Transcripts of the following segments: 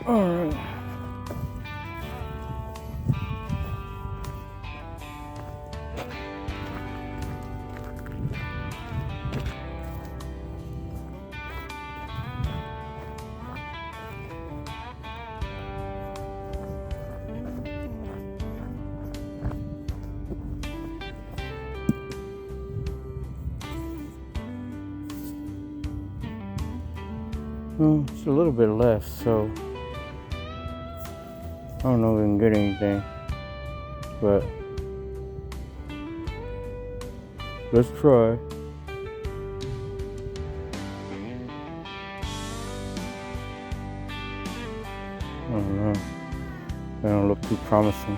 Alright. It's a little bit left, so I don't know if we can get anything, but let's try. I don't know. They don't look too promising.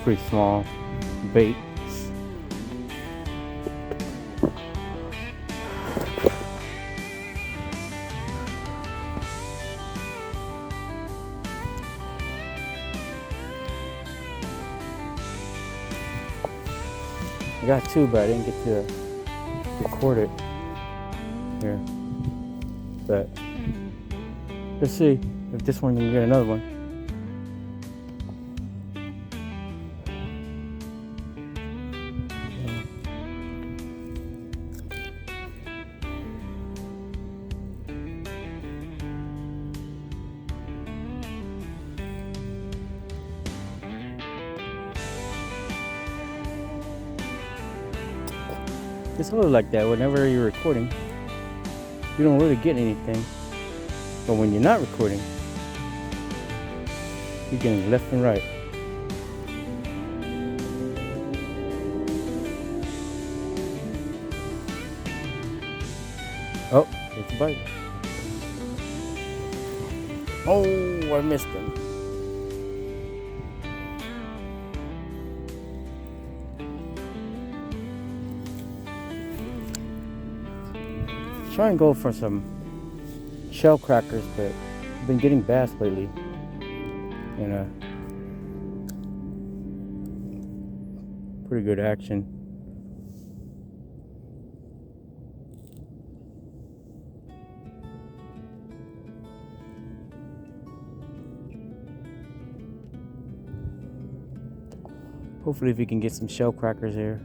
Pretty small baits. I got two, but I didn't get to record it here. But let's see if this one can get another one. It's a little like that whenever you're recording. You don't really get anything. But when you're not recording, you're getting left and right. Oh, it's a bite. Oh, I missed him. Try and go for some shell crackers, but I've been getting bass lately. Pretty good action. Hopefully if we can get some shell crackers here.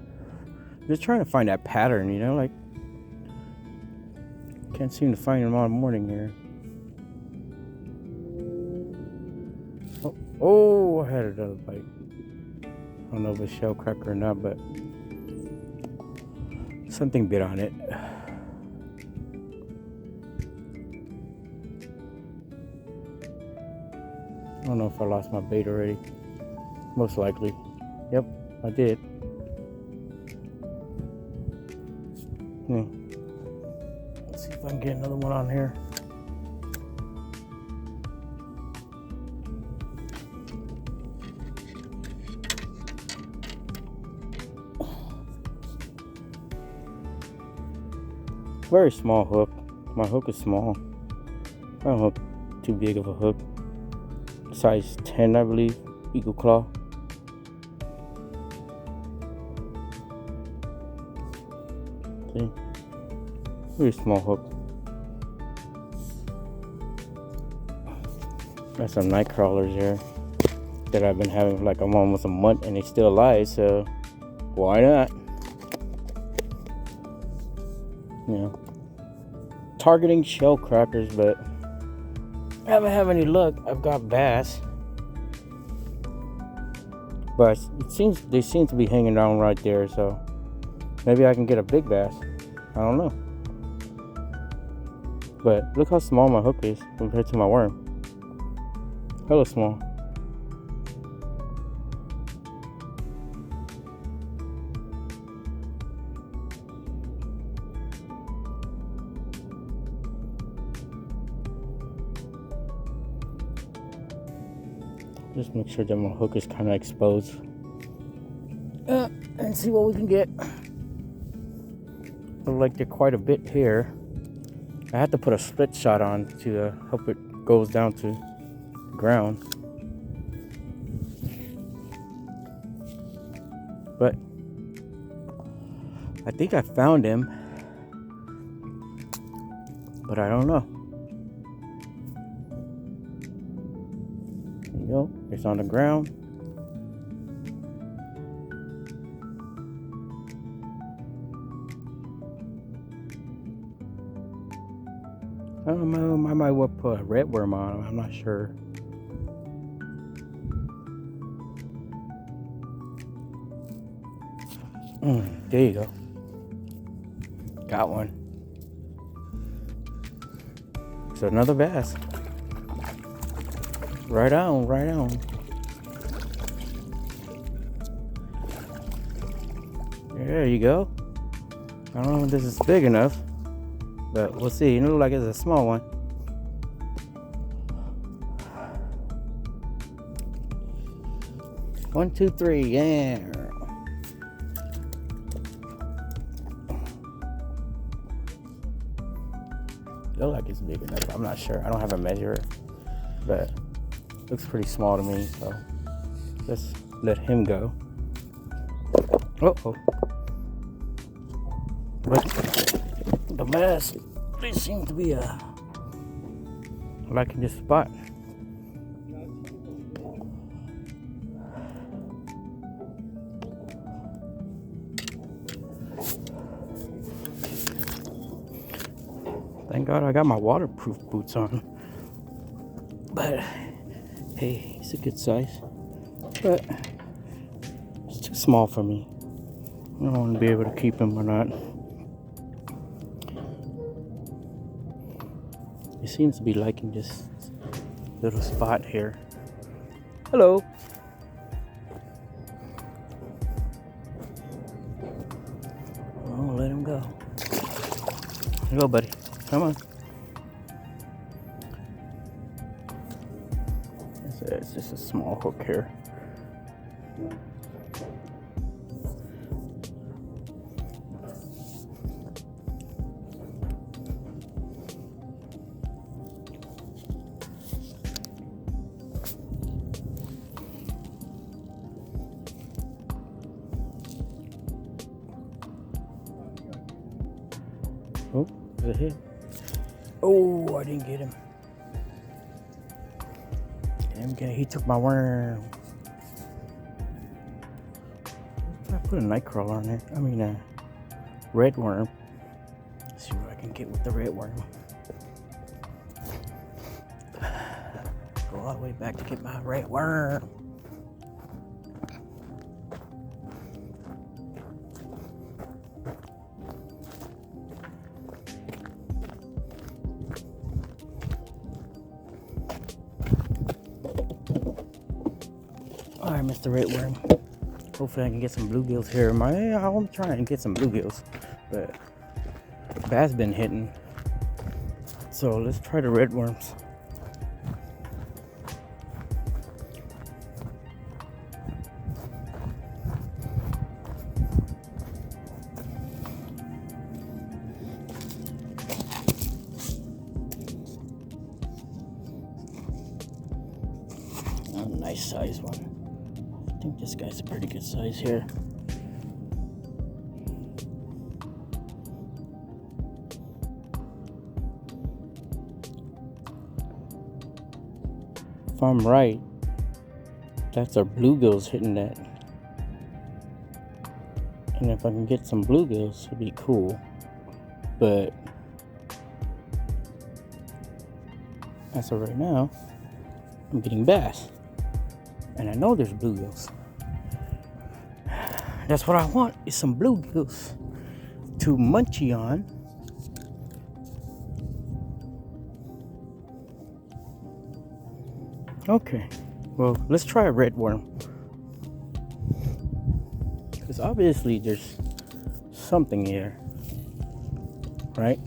Just trying to find that pattern, like can't seem to find them all morning here. Oh, I had another bite. I don't know if it's shell cracker or not, but something bit on it. I don't know if I lost my bait already. Most likely. Yep, I did. Let's see if I can get another one on here. Very small hook. My hook is small. I don't hook too big of a hook. Size 10, I believe. Eagle claw. See? Very small hook. Got some night crawlers here that I've been having for like almost a month, and they're still alive, so why not? Targeting shell crackers, but I haven't had any luck. I've got bass, but they seem to be hanging down right there, so maybe I can get a big bass. I don't know. But look how small my hook is compared to my worm. Hella small. Just make sure that my hook is kind of exposed. And see what we can get. Look like they're quite a bit here. I had to put a split shot on to help it goes down to the ground. But I think I found him, but I don't know. There you go. It's on the ground. I don't know. I might put a red worm on him. I'm not sure. There you go. Got one. It's another bass. Right on, right on. There you go. I don't know if this is big enough, but we'll see. It looks like it's a small one. One, two, three, yeah. Looks like it's big enough. I'm not sure. I don't have a measure, but it looks pretty small to me. So let's let him go. Uh-oh. But the bass, they seem to be liking this spot. Thank God I got my waterproof boots on. But hey, it's a good size. But it's too small for me. I don't want to be able to keep him or not. He seems to be liking this little spot here. Hello. Oh, let him go. Here you go, buddy. Come on. It's just a small hook here. Oh, there's a hit. Oh, I didn't get him. Okay, he took my worm. I put a night crawler on there. I mean, a red worm. Let's see what I can get with the red worm. Go all the way back to get my red worm. Alright, Mr. Red Worm. Hopefully I can get some bluegills here. I'm trying to get some bluegills, but bass been hitting. So let's try the red worms. A nice size one. I think this guy's a pretty good size here. If I'm right, that's our bluegills hitting that. And if I can get some bluegills, it'd be cool. But as of right now, I'm getting bass. And I know there's bluegills. That's what I want, is some bluegills to munchie on. Okay, well, let's try a red worm. Because obviously there's something here, right?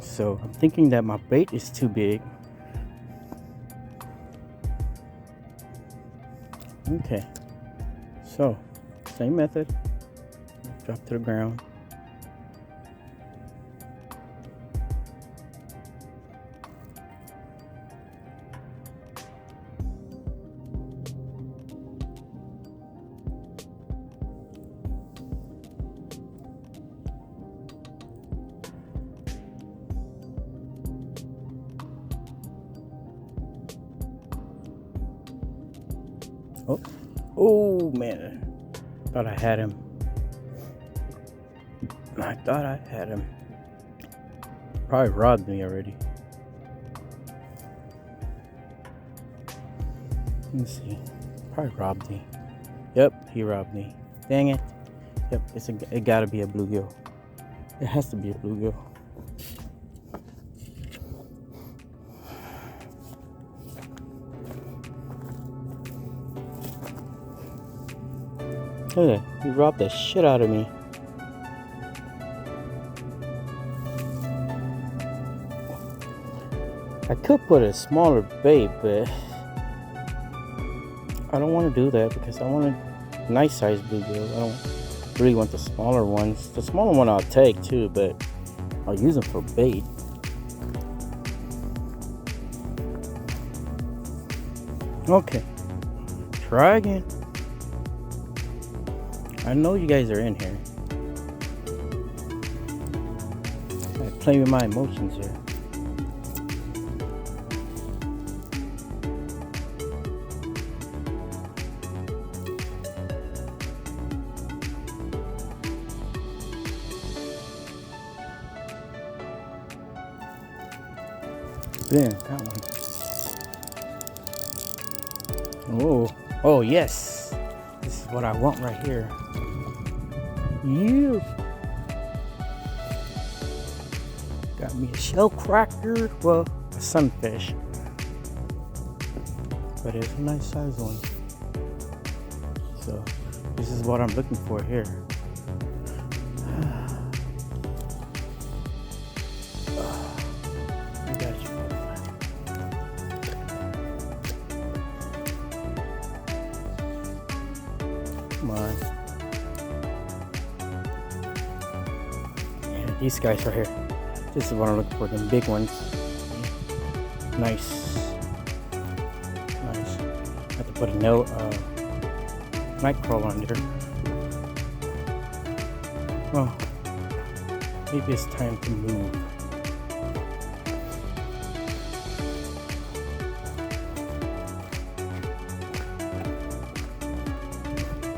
So I'm thinking that my bait is too big. Okay, so same method. Drop to the ground. Oh, oh man. Thought I had him. I thought I had him. Probably robbed me already. Let me see. Probably robbed me. Yep, he robbed me. Dang it. Yep, it gotta be a bluegill. It has to be a bluegill. Look at that. He robbed the shit out of me. I could put a smaller bait, but I don't want to do that because I want a nice sized bluegill. I don't really want the smaller ones. The smaller one I'll take too, but I'll use them for bait. Okay, try again. I know you guys are in here. I play with my emotions here. Bam, got one. Oh yes. This is what I want right here. You got me a shell cracker, well, a sunfish, but it's a nice size one. So this is what I'm looking for here. I got you. Come on. Yeah, these guys right here. This is what I'm looking for, them big ones. Nice. Nice. I have to put a note, night crawl on there. Well, maybe it's time to move.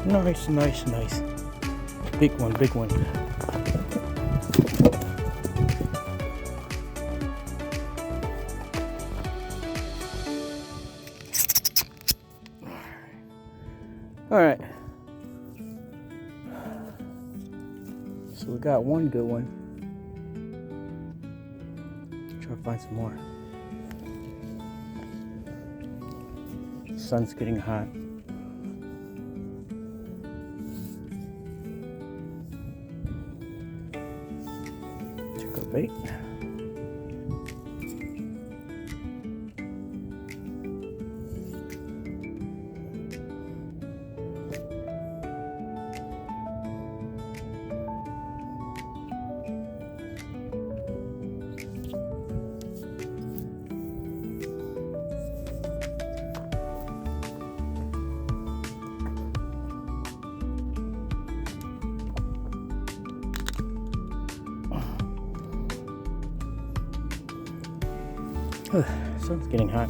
Nice, nice, nice. Big one, big one. All right. So we got one good one. Try to find some more. The sun's getting hot. Check out bait. Sun's getting hot.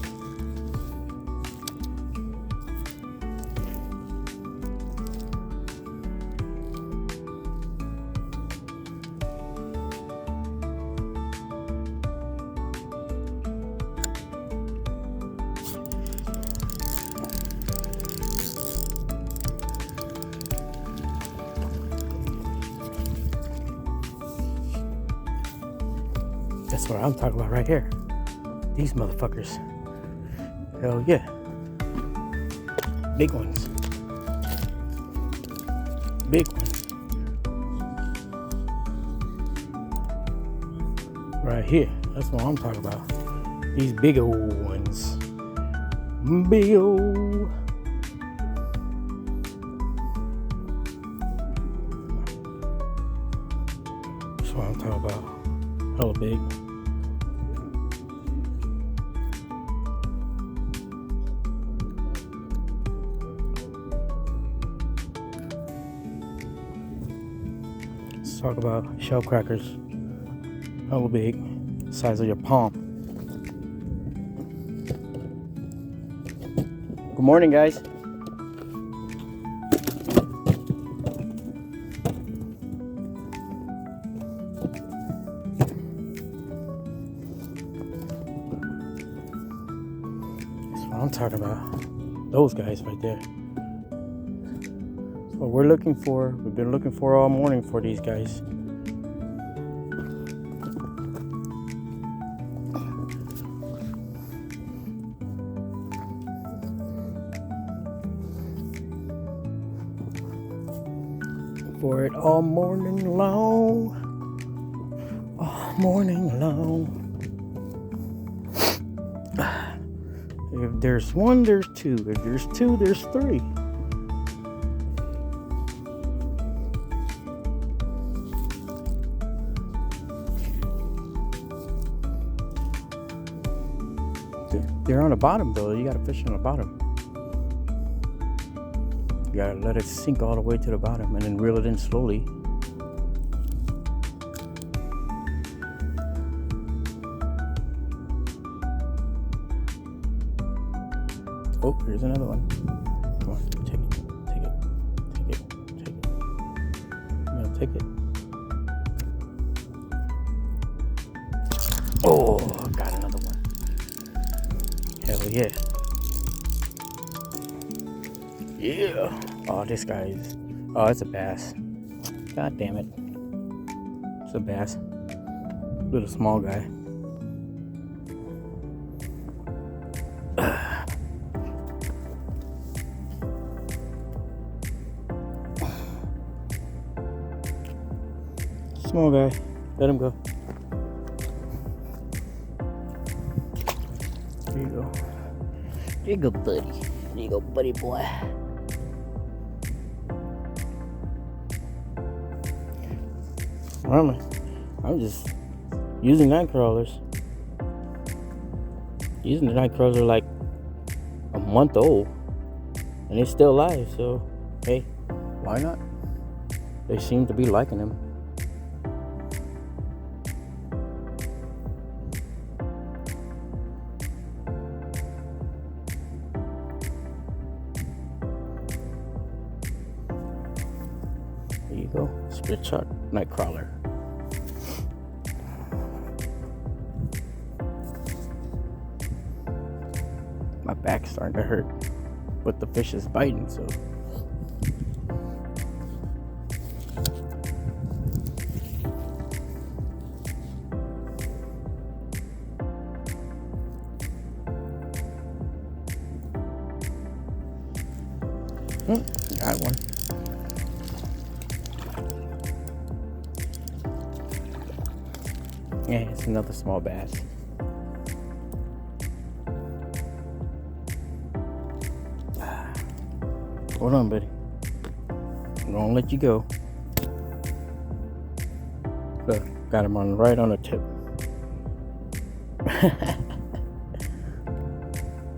That's what I'm talking about right here. These motherfuckers. Hell yeah. Big ones. Big ones. Right here. That's what I'm talking about. These big old ones. Big old. That's what I'm talking about. Hella big. Talk about shell crackers. Hella big, size of your palm. Good morning, guys. I'm talking about those guys right there. What we're looking for, we've been looking for all morning for these guys. For it all morning long. All morning long. If there's one, there's two. If there's two, there's three. They're on the bottom though. You gotta fish on the bottom. You gotta let it sink all the way to the bottom and then reel it in slowly. Oh, here's another one. Come on, take it, take it, take it, take it. No, take it. Oh, got another one. Hell yeah. Yeah. Oh, this guy is. Oh, it's a bass. God damn it. It's a bass. Little small guy. Small guy. Let him go. There you go. There you go, buddy. There you go, buddy boy. I'm just using night crawlers. Using the night crawlers are like a month old. And they're still alive, so hey, why not? They seem to be liking them. There you go, split shot night crawler. My back's starting to hurt, but the fish is biting, so. Got one. Yeah, it's another small bass. Hold on, buddy. I'm gonna let you go. Look, got him on right on the tip.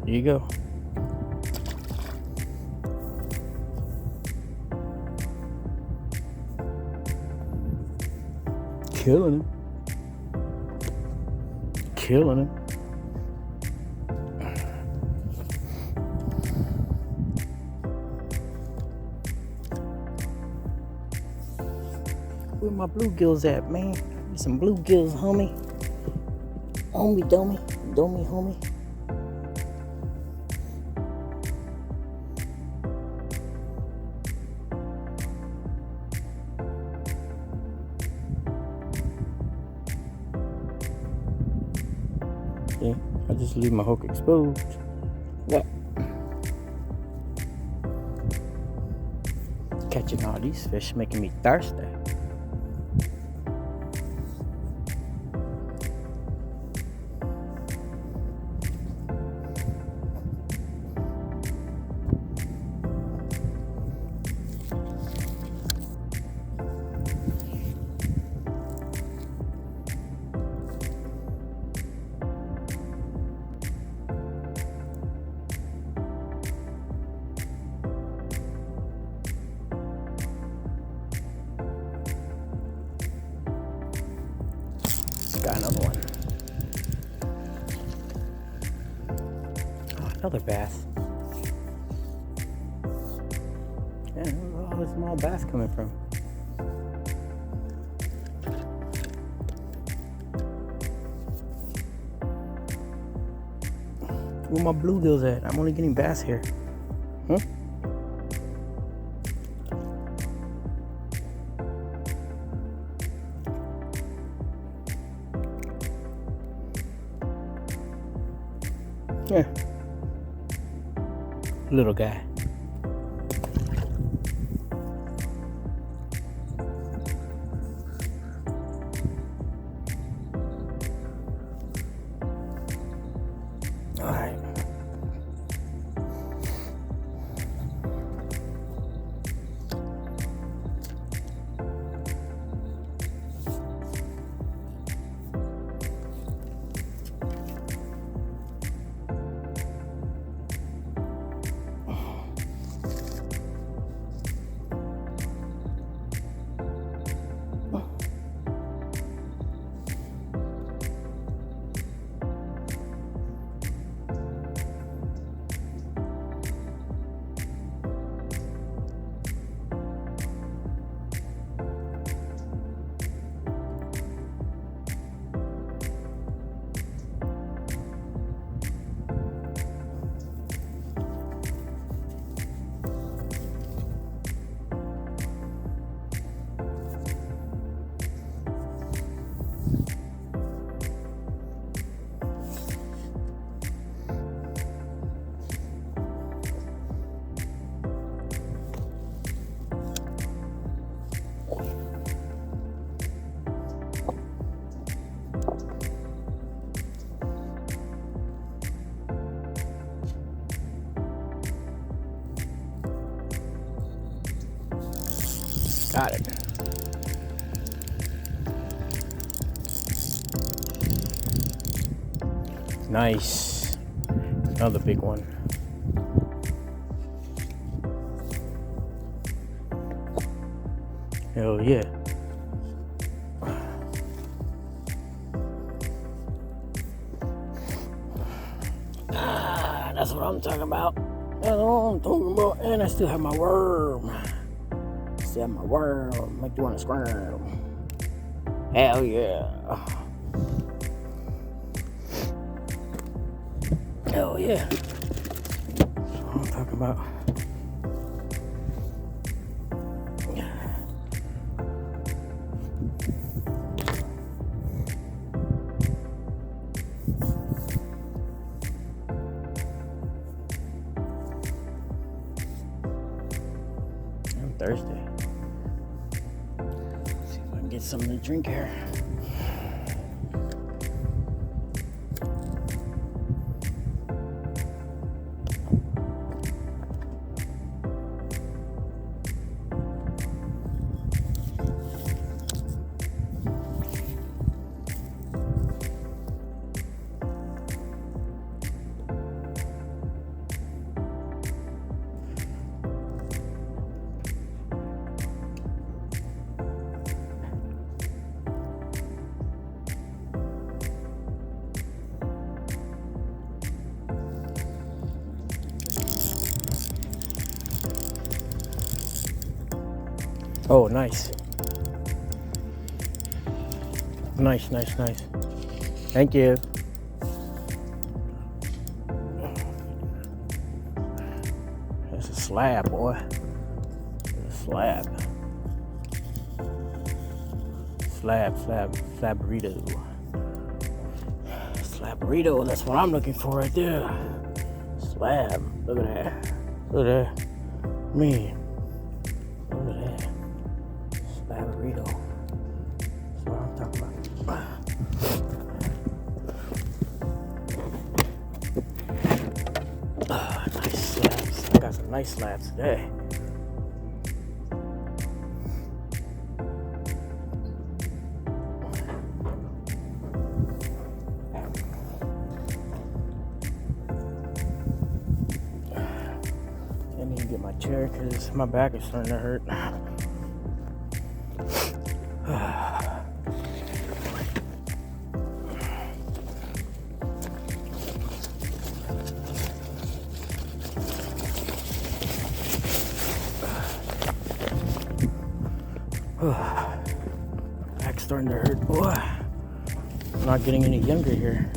Here you go. Killing him. Killing him. Where my bluegills at, man? Need some bluegills, homie. Homie, domie, homie. Yeah, I just leave my hook exposed. Yeah. Catching all these fish making me thirsty. Got another one. Oh, another bass. Yeah, where's all this small bass coming from? Where my bluegills at? I'm only getting bass here. Huh? Yeah. Little guy. All right. Got it. Nice. Another big one. Hell yeah. Ah, that's what I'm talking about. That's what I'm talking about. And I still have my worm. Still have my worm. Make you want to squirm. Hell yeah. Hell yeah. That's what I'm talking about. I'm thirsty. Let's see if I can get something to drink here. Oh, nice. Nice, nice, nice. Thank you. That's a slab, boy. That's a slab. Slab burrito. Slab burrito, that's what I'm looking for right there. Slab. Look at that. Look at that. Man. Look at that. Slab burrito. That's what I'm talking about. Nice slabs. I got some nice slabs today. Can't even get my chair because my back is starting to hurt. Back's starting to hurt, boy. I'm not getting any younger here.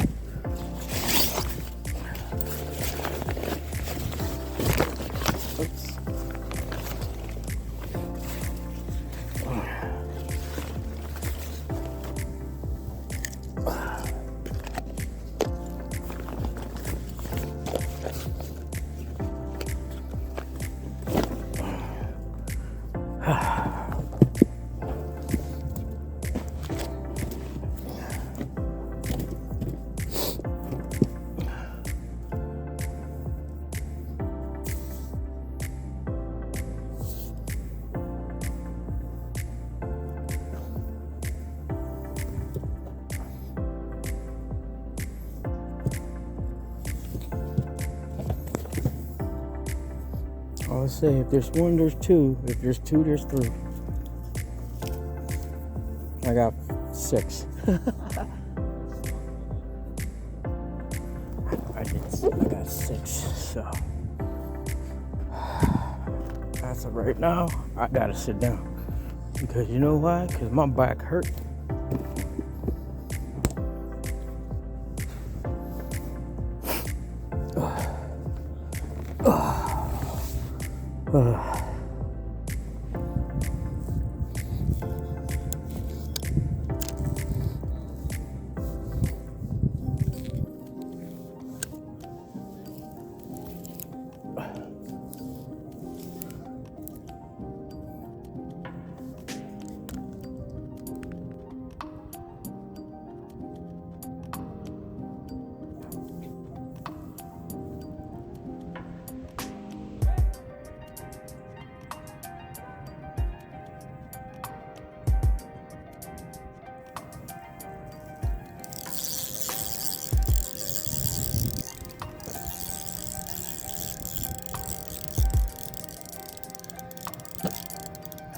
always say, if there's one, there's two. If there's two, there's three. I got 6. I got 6, so as of right now, I gotta sit down. Because you know why? Because my back hurt.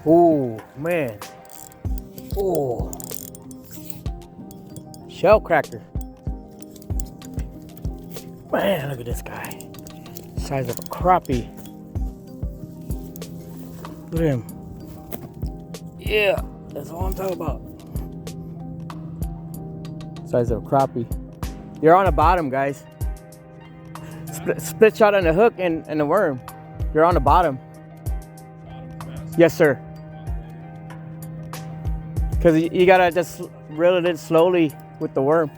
Oh man. Oh. Shell cracker. Man, look at this guy. Size of a crappie. Look at him. Yeah, that's all I'm talking about. Size of a crappie. You're on the bottom, guys. Split shot on the hook and the worm. You're on the bottom. Yes, sir. Because you gotta just reel it in slowly with the worm.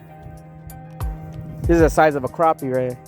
This is the size of a crappie right here.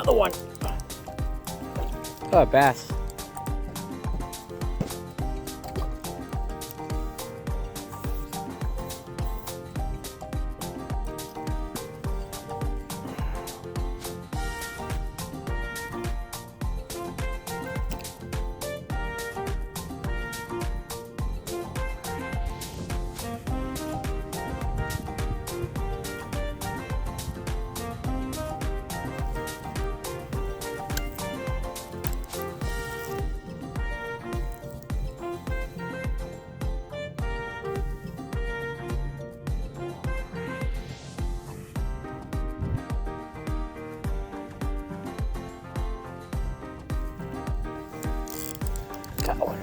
Another one. Oh, a bass. Got one.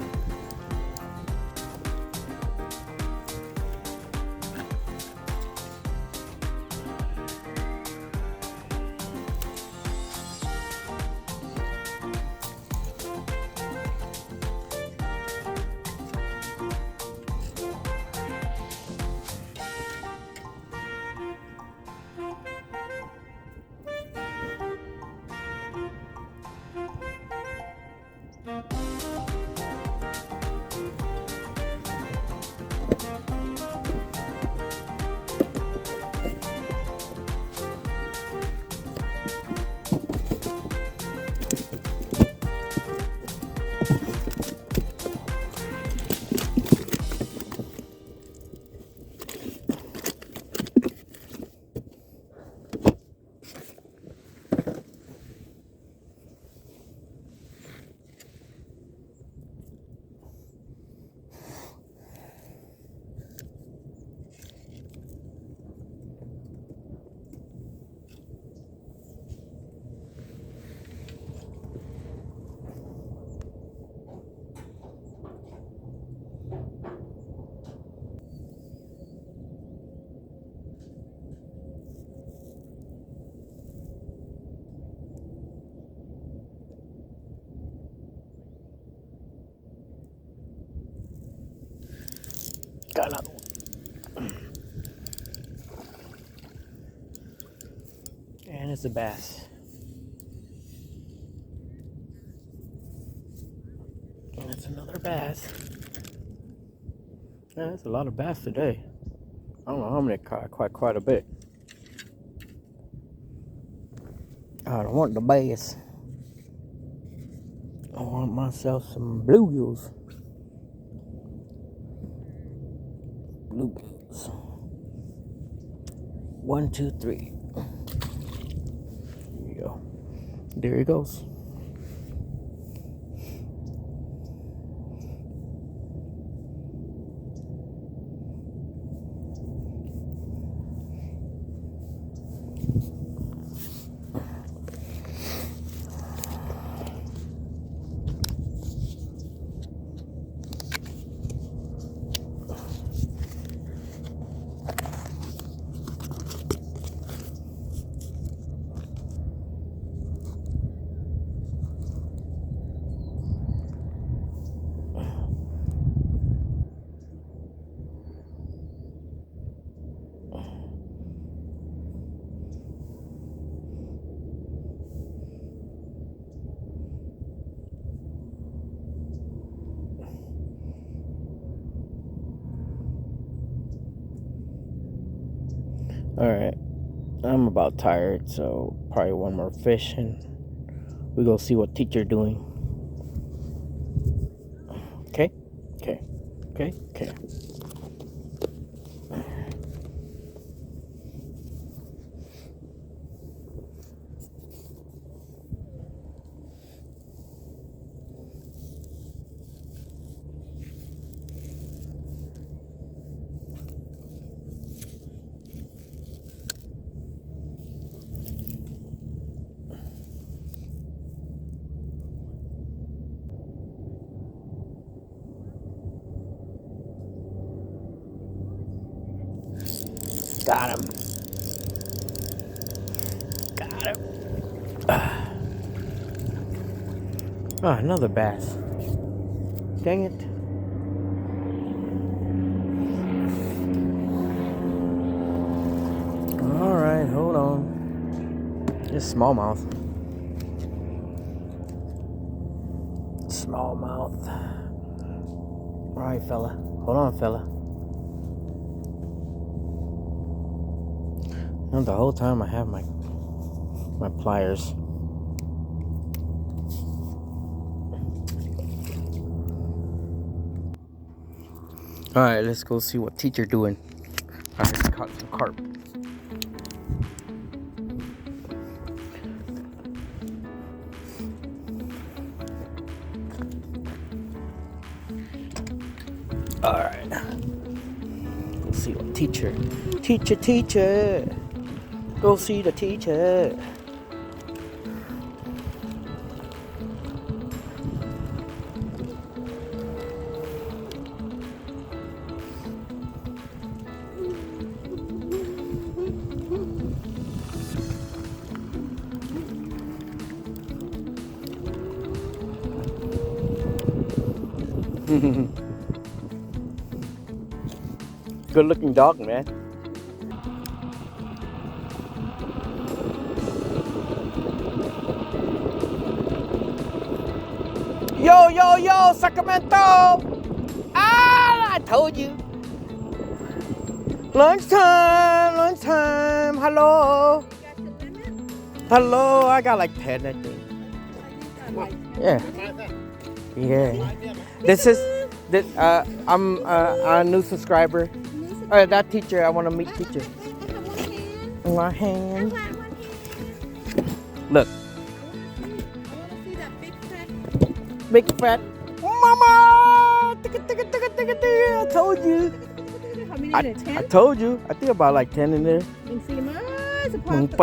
Got another one. And it's a bass. And it's another bass. Yeah, that's a lot of bass today. I don't know how many caught, quite a bit. I don't want the bass. I want myself some bluegills. Bluegills. 1, 2, 3. There you go. There he goes. Alright, I'm about tired, so probably one more fish and we go see what teacher doing. Okay? Okay. Okay? Okay. Got him. Got him. Ah, another bass. Dang it. Alright, hold on. Just smallmouth. smallmouth. Alright, fella. Hold on, fella. And the whole time I have my pliers. Alright, let's go see what teacher doing. I just caught some carp. Alright. Let's see what teacher. Teacher. Go see the teacher. Good looking dog, man. Yo, Sacramento! Ah, I told you. Lunchtime. Hello. I got like 10, I think. Yeah. I'm a new subscriber. That teacher, I want to meet teacher. My hand. Look. Big fat. Mama! I told you. I told you. I think about like 10 in there.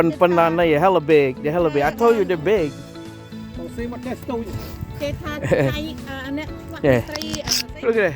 They're hella big. I told you they're big. Yeah. Look at that.